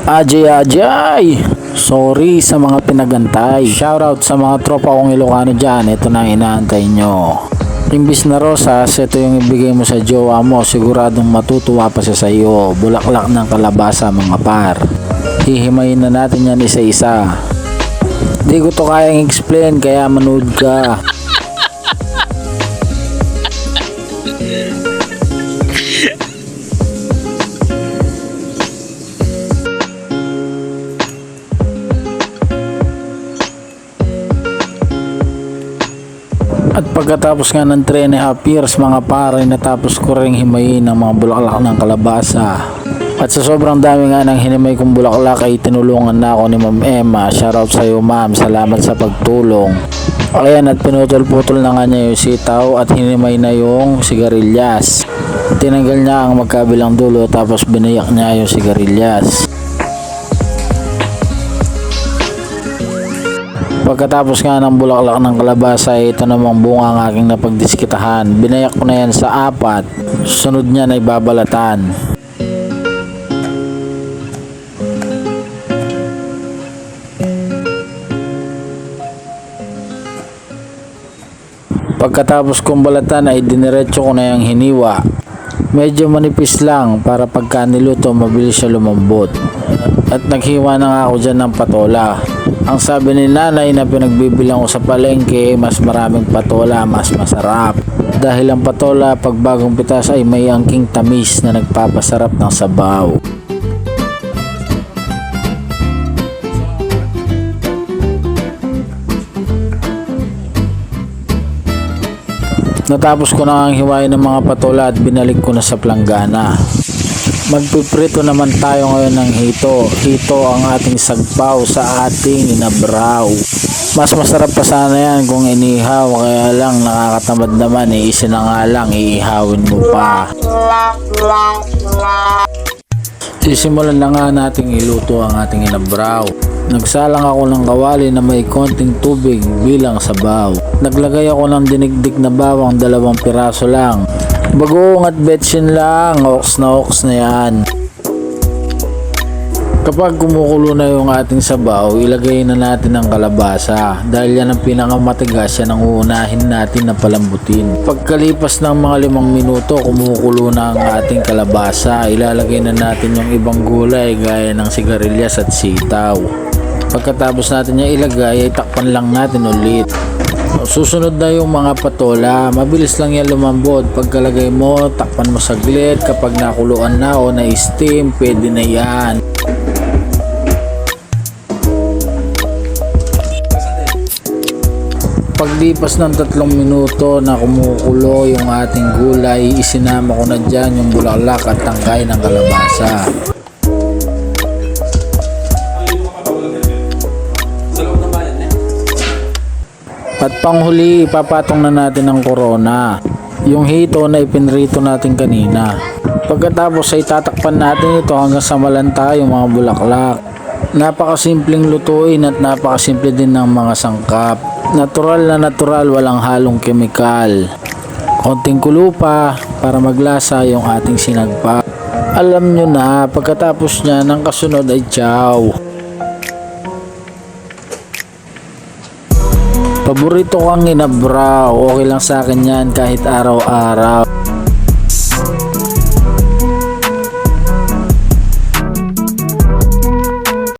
Ajay! Sorry sa mga pinagantay. Shoutout sa mga tropa kong Ilocano dyan. Ito na ang inaantay nyo. Imbis na rosas, ito yung ibigay mo sa jowa mo. Siguradong matutuwa pa siya sa iyo. Bulaklak ng kalabasa mga par. Hihimayin na natin yan isa-isa. Di ko to kayang explain kaya manood ka. At pagkatapos nga ng 3.5 years mga pare, natapos ko ring himayin ang mga bulaklak ng kalabasa. At sa sobrang dami nga ng hinimay kong bulaklak ay tinulungan na ako ni Ma'am Emma. Shoutout sa iyo ma'am, salamat sa pagtulong. Ayan, at pinutol-putol na nga niya yung sitaw at hinimay na yung sigarilyas. Tinanggal niya ang magkabilang dulo tapos binayak niya yung sigarilyas. Pagkatapos nga ng bulaklak ng kalabasa, ito namang bunga ang aking napagdiskitahan. Binayak ko na yan sa 4. Sunod niya na ibabalatan. Pagkatapos kong balatan ay diniretso ko na yung hiniwa. Medyo manipis lang para pagka niluto mabilis siya lumambot. At naghiwa na nga ako dyan ng patola. Ang sabi ni nanay na pinagbibilang ko sa palengke, mas maraming patola, mas masarap. Dahil ang patola pag bagong pitas ay may angking tamis na nagpapasarap ng sabaw. Natapos ko na ang hiwain ng mga patola at binalik ko na sa planggana. Magpiprito naman tayo ngayon ng hito. Hito ang ating sagpaw sa ating inabraw. Mas masarap pa sana yan kung inihaw, kaya lang nakakatamad naman, isa na nga lang iihawin mo pa. Sisimulan na nga nating iluto ang ating inabraw. Nagsalang ako ng kawali na may konting tubig bilang sabaw. Naglagay ako ng dinigdik na bawang 2 piraso lang. Bagoong at betsin lang, ox na yan. Kapag kumukulo na yung ating sabaw, ilagay na natin ang kalabasa. Dahil yan ang pinakamatigas, yan ang uunahin natin na palambutin. Pagkalipas ng mga 5 minuto, kumukulo na ang ating kalabasa. Ilalagay na natin yung ibang gulay gaya ng sigarilyas at sitaw. Pagkatapos natin niya ilagay, ay takpan lang natin ulit. Susunod na yung mga patola. Mabilis lang yan lumambot. Pagkalagay mo, takpan mo saglit. Kapag nakuluan na o na-steam, pwede na yan. Paglipas ng 3 minuto na kumukulo yung ating gulay, isinama ko na dyan yung bulaklak at tangkay ng kalabasa. At panghuli, ipapatong na natin ang korona, yung hito na ipinrito natin kanina. Pagkatapos ay tatakpan natin ito hanggang sa malanta yung mga bulaklak. Napakasimpleng lutuin at napakasimple din ng mga sangkap. Natural na natural, walang halong kemikal. Konting kulo pa para maglasa yung ating sinagpa. Alam nyo na, pagkatapos niya ng kasunod ay chow. Paborito ko ang inabraw. Okay lang sa akin yan kahit araw-araw.